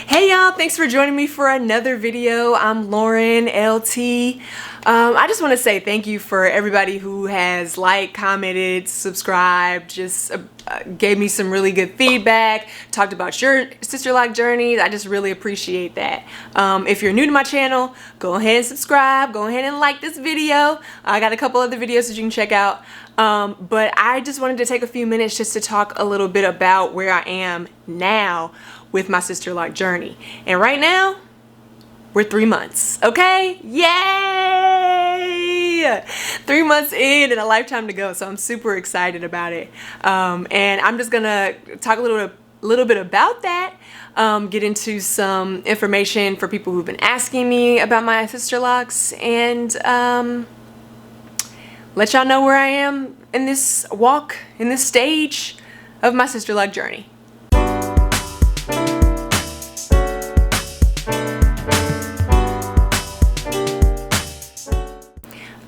Hey y'all, thanks for joining me for another video. I'm Lauren, LT. I just want to say thank you for everybody who has liked, commented, subscribed, just gave me some really good feedback, talked about your Sisterlock journeys. I just really appreciate that. If you're new to my channel, go ahead and subscribe, go ahead and like this video. I got a couple other videos that you can check out. But I just wanted to take a few minutes just to talk a little bit about where I am now with my Sisterlock journey. And right now, we're 3 months, okay? Yay! 3 months in and a lifetime to go, so I'm super excited about it. And I'm just gonna talk a little bit about that, get into some information for people who've been asking me about my Sisterlocks, and let y'all know where I am in this walk, in this stage of my Sisterlock journey.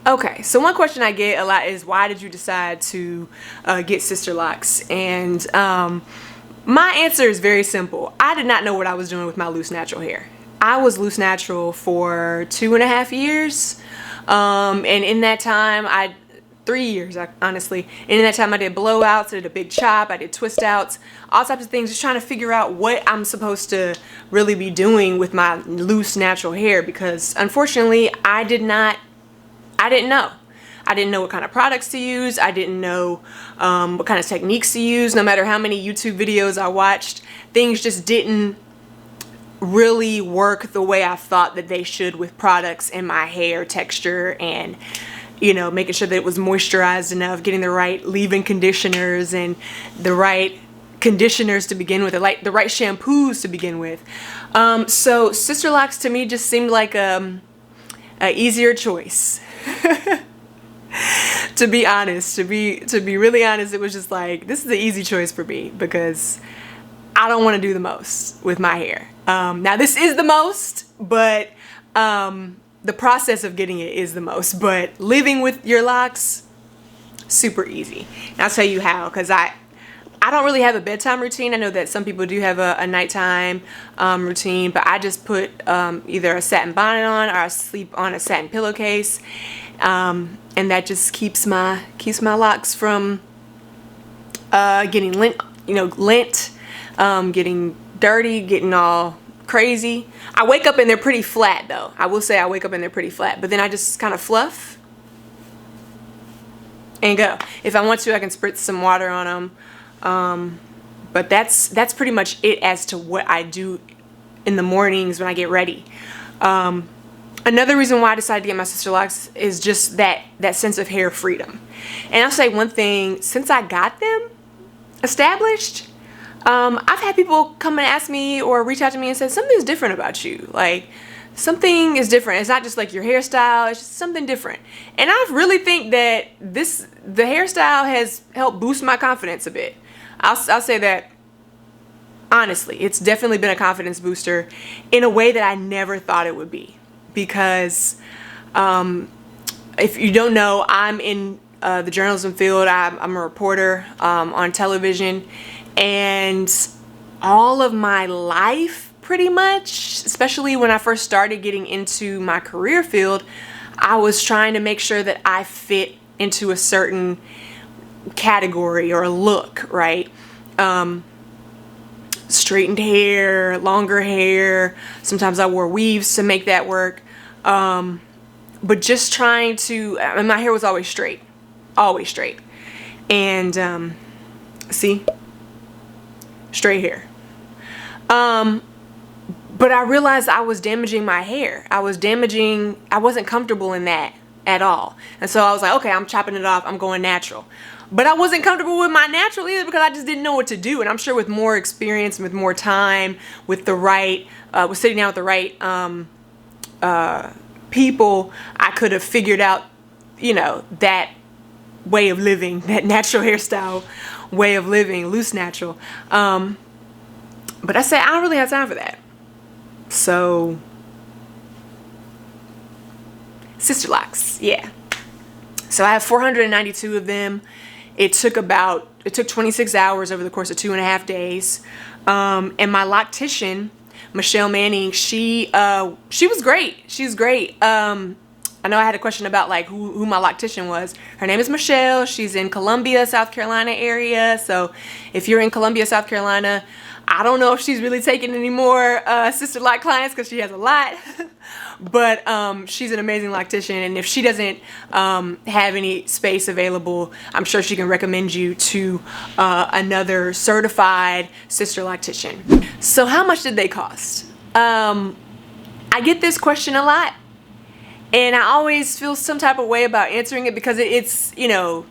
Okay, so one question I get a lot is, why did you decide to get Sisterlocks? And my answer is very simple. I did not know what I was doing with my loose natural hair. I was loose natural for 2.5 years. And in that time, 3 years, honestly. And in that time, I did blowouts, I did a big chop, I did twist outs, all types of things, just trying to figure out what I'm supposed to really be doing with my loose natural hair, because unfortunately, I didn't know. I didn't know what kind of products to use. I didn't know what kind of techniques to use. No matter how many YouTube videos I watched, things just didn't really work the way I thought that they should with products and my hair texture, and you know, making sure that it was moisturized enough, getting the right leave-in conditioners and the right conditioners to begin with, the right shampoos to begin with. So Sisterlocks to me just seemed like a easier choice. To be honest, to be really honest, it was just like, this is an easy choice for me because I don't want to do the most with my hair. Now this is the most, but the process of getting it is the most. But living with your locks, super easy. And I'll tell you how, because I don't really have a bedtime routine. I know that some people do have a nighttime routine, but I just put either a satin bonnet on, or I sleep on a satin pillowcase, and that just keeps my locks from getting lint, getting dirty, getting all crazy. I wake up and they're pretty flat, though. I will say I wake up and they're pretty flat, but then I just kind of fluff and go. If I want to, I can spritz some water on them. But that's pretty much it as to what I do in the mornings when I get ready. Another reason why I decided to get my Sisterlocks is just that sense of hair freedom. And I'll say one thing, since I got them established, I've had people come and ask me or reach out to me and say, something's different about you. Like, something is different. It's not just like your hairstyle, it's just something different. And I really think that the hairstyle has helped boost my confidence a bit. I'll say that honestly. It's definitely been a confidence booster in a way that I never thought it would be. Because if you don't know, I'm in the journalism field. I'm a reporter on television, and all of my life, pretty much, especially when I first started getting into my career field, I was trying to make sure that I fit into a certain category or a look, right? Straightened hair, longer hair. Sometimes I wore weaves to make that work. But just trying to, and my hair was always straight. And, see, straight hair. But I realized I was damaging my hair. I wasn't comfortable in that at all. And so I was like, okay, I'm chopping it off. I'm going natural. But I wasn't comfortable with my natural either, because I just didn't know what to do. And I'm sure with more experience, with more time, with the right, with sitting down with the right people, I could have figured out, that way of living, that natural hairstyle way of living, loose natural. But I said, I don't really have time for that. So, Sisterlocks, yeah. So I have 492 of them. It took 26 hours over the course of 2.5 days. And my loctician Michelle Manning, she was great. She was great. I know I had a question about like who my loctician was. Her name is Michelle. She's in Columbia, South Carolina area. So if you're in Columbia, South Carolina, I don't know if she's really taking any more Sisterlock clients because she has a lot. But she's an amazing loctician, and if she doesn't have any space available, I'm sure she can recommend you to another certified sister loctician. So how much did they cost? I get this question a lot, and I always feel some type of way about answering it because it's, you know,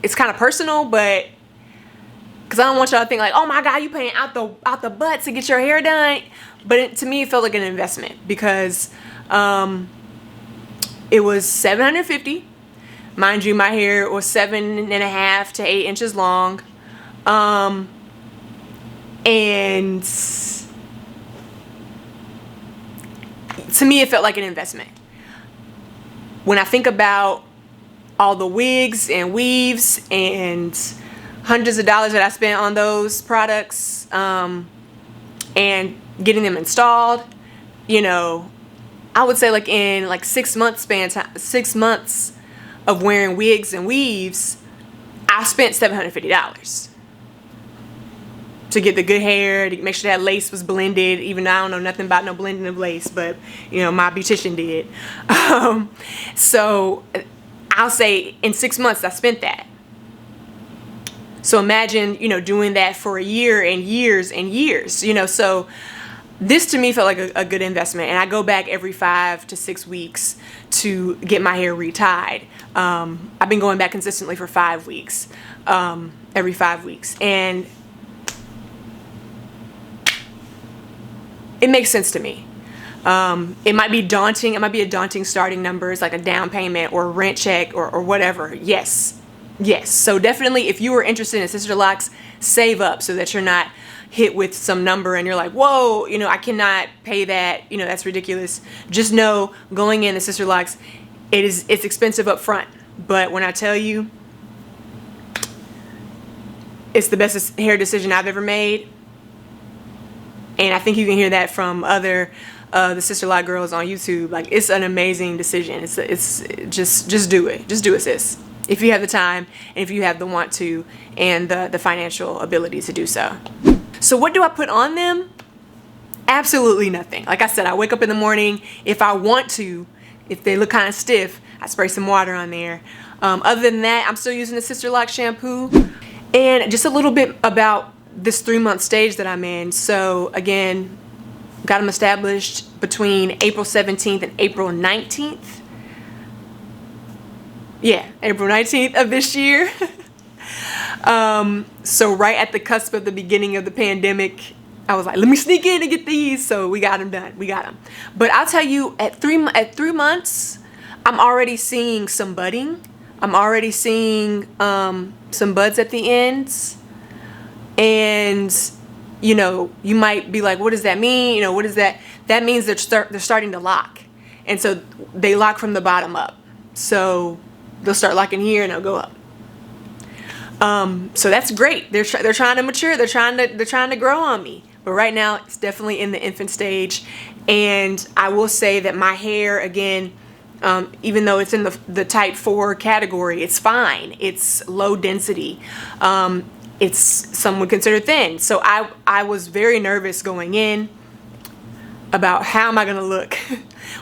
it's kind of personal, but because I don't want y'all to think like, oh my God, you paying out the butt to get your hair done. But to me, it felt like an investment because it was $750. Mind you, my hair was 7.5 to 8 inches long. And to me, it felt like an investment. When I think about all the wigs and weaves and hundreds of dollars that I spent on those products, and getting them installed, you know, I would say like in like 6 months of wearing wigs and weaves, I spent $750 to get the good hair, to make sure that lace was blended, even though I don't know nothing about no blending of lace, but you know, my beautician did. So I'll say in 6 months I spent that. So imagine, you know, doing that for a year and years and years, you know. So this to me felt like a good investment, and I go back every 5 to 6 weeks to get my hair retied. I've been going back consistently for 5 weeks, every 5 weeks, and it makes sense to me. It might be daunting. It might be a daunting starting numbers, like a down payment or a rent check or whatever. Yes. So definitely, if you are interested in Sisterlocks, save up so that you're not hit with some number and you're like, whoa, you know, I cannot pay that. You know, that's ridiculous. Just know, going in the Sisterlocks, it's expensive up front. But when I tell you, it's the best hair decision I've ever made. And I think you can hear that from other the Sisterlock girls on YouTube. Like, it's an amazing decision. It's just do it. Just do it, sis. If you have the time and if you have the want to and the financial ability to do so. So what do I put on them? Absolutely nothing. Like I said, I wake up in the morning. If I want to, if they look kind of stiff, I spray some water on there. Other than that, I'm still using the Sisterlock shampoo. And just a little bit about this 3-month stage that I'm in. So again, got them established between April 17th and April 19th. Yeah, April 19th of this year. So right at the cusp of the beginning of the pandemic, I was like, let me sneak in and get these. So we got them done. We got them. But I'll tell you, at 3 months, I'm already seeing some budding. I'm already seeing some buds at the ends. And, you know, you might be like, what does that mean? You know, what is that? That means they're starting to lock. And so they lock from the bottom up. So they'll start locking here and they'll go up. So that's great. They're trying to mature. They're trying to grow on me. But right now, it's definitely in the infant stage. And I will say that my hair, again, even though it's in the type 4 category, it's fine. It's low density. It's, some would consider thin. So I was very nervous going in about how am I going to look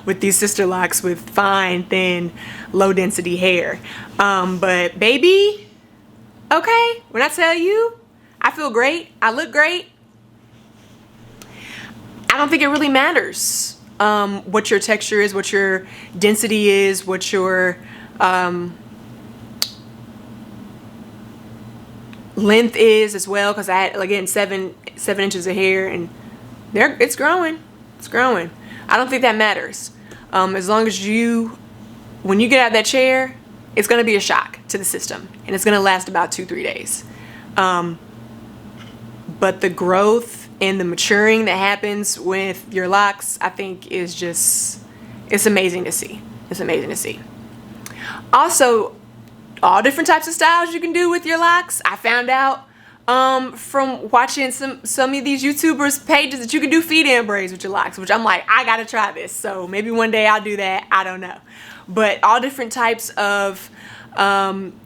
with these Sisterlocks with fine, thin, low density hair. But baby, okay, when I tell you, I feel great. I look great. I don't think it really matters what your texture is, what your density is, what your length is as well, because I had, again, 7 inches of hair, and it's growing. It's growing. I don't think that matters. As long as when you get out of that chair, it's going to be a shock to the system, and it's going to last about 2-3 days. But the growth and the maturing that happens with your locks, I think, is just, it's amazing to see. It's amazing to see. Also, all different types of styles you can do with your locks. I found out From watching some of these YouTubers pages that you can do feed-in braids with your locks, which I'm like, I gotta try this. So maybe one day I'll do that. I don't know. But all different types of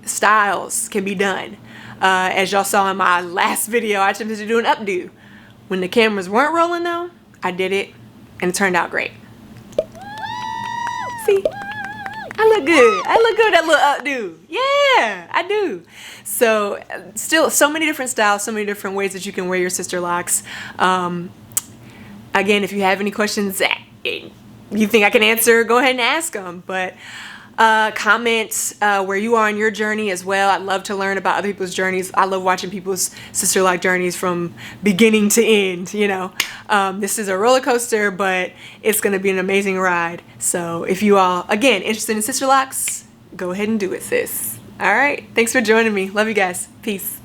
styles can be done. As y'all saw in my last video, I attempted to do an updo. When the cameras weren't rolling though, I did it and it turned out great. See? I look good. I look good with that little updo. Yeah, I do. So still so many different styles, so many different ways that you can wear your Sisterlocks. Again, if you have any questions that you think I can answer, go ahead and ask them. But comment where you are in your journey as well. I'd love to learn about other people's journeys. I love watching people's Sisterlock journeys from beginning to end, you know. This is a roller coaster, but it's going to be an amazing ride. So if you all, again, interested in Sisterlocks, go ahead and do it, sis. All right. Thanks for joining me. Love you guys. Peace.